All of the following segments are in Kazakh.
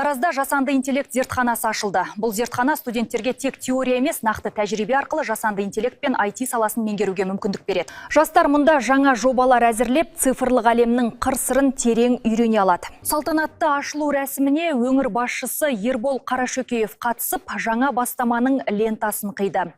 Таразда жасанды интеллект зертханасы ашылды. Бұл зертхана студенттерге тек теория емес, нақты тәжірибе арқылы жасанды интеллект пен IT саласын меңгеруге мүмкіндік береді. Жастар мұнда жаңа жобалар әзірлеп, цифрлық әлемнің қыр-сырын терең үйрене алады. Салтанатты ашылу рәсіміне өңір басшысы Ербол Қарашөкеев қатысып, жаңа бастаманың лентасын қиды.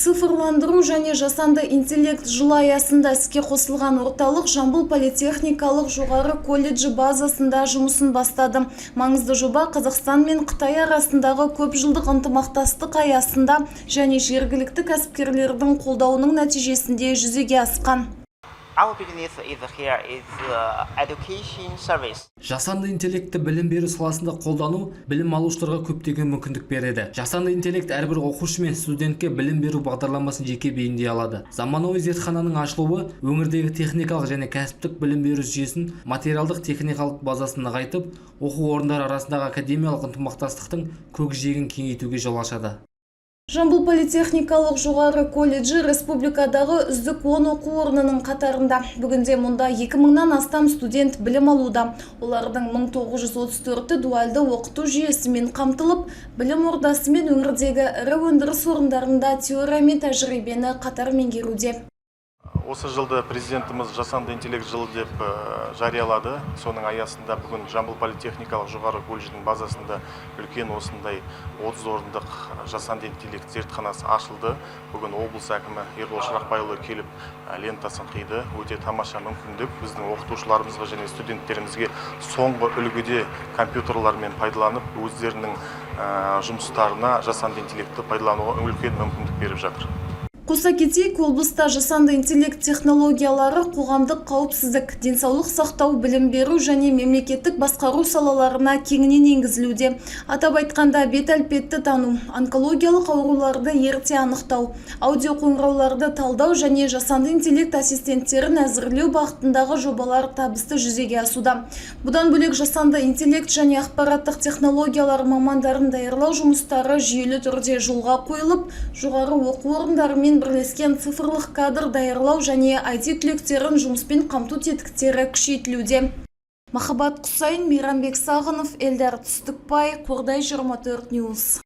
Цифрландыру және жасанды интеллект жылы аясында іске қосылған орталық Жамбыл политехникалық жоғары колледжі базасында жұмысын бастады. Маңызды жоба Қазақстан мен Қытай арасындағы көпжылдық ынтымақтастық аясында және жергілікті кәсіпкерлердің қолдауының нәтижесінде жүзеге асқан. Our business here is education service. Жасанды интеллектті білім беру саласында қолдану білім алушыларға көптеген мүмкіндік береді. Жасанды интеллект әрбір оқушы мен студентке білім беру бағдарламасын жеке бейімдей алады. Заманауи зертхананың ашылуы өңірдегі техникалық және кәсіптік білім беру жүйесін материалдық техникалық базасын нығайтып, оқу орындары арасындағы академиялық ынтымақтастықтың көкжиегін кеңейтуге жол ашады. Жамбыл политехникалық жоғары колледжі республикадағы үздік 10 оқу орнының қатарында. Бүгінде мұнда 2000-нан астам студент білім алуда. Олардың 1934-ті дуальды оқыту жүйесімен қамтылып, білім ордасы мен өңірдегі ірі өндіріс орындарында теория мен тәжірибені қатар меңгеруде. Осы жылды президентіміз жасанды интеллект жылы деп жариялады. Соның аясында бүгін Жамбыл политехникалық жоғары колледжінің базасында үлкен осындай 30 орындық жасанды интеллект зертханасы ашылды. Бүгін облыс әкімі Ербол Шырақбайұлы келіп лентасын қиды. Өте тамаша мүмкіндік біздің оқытушыларымызға және студенттерімізге соңғы үлгіде компьютерлармен пайдаланып, өздерінің жұмыстарына жасанды интеллектті пайдалануға үлкен мүмкіндік беріп жатыр. Қоса кетейік, облыста жасанды интеллект технологиялары қоғамдық қауіпсіздік, денсаулық сақтау, білім беру және мемлекеттік басқару салаларына кеңінен енгізілуде. Атап айтқанда, бет әлпетті тану, онкологиялық ауруларды ерте анықтау, аудиоқоңырауларды талдау және жасанды интеллект ассистенттерін әзірлеу бағытындағы жобалар табысты жүзеге асуда. Бұдан бөлек жасанды интеллект және ақпараттық технологиялар мамандарын даярлау жұмыстары жүйелі түрде жолға қойылып, жоғары оқу орындарымен бірлескен цифрлық кадр даярлау және IT түлектерін жұмыспен қамту тетіктері күшейтілуде. Махаббат Құсайын, Мейрамбек Сағынов, Эльдар Түстікбай, Қордай 24 Ньюс.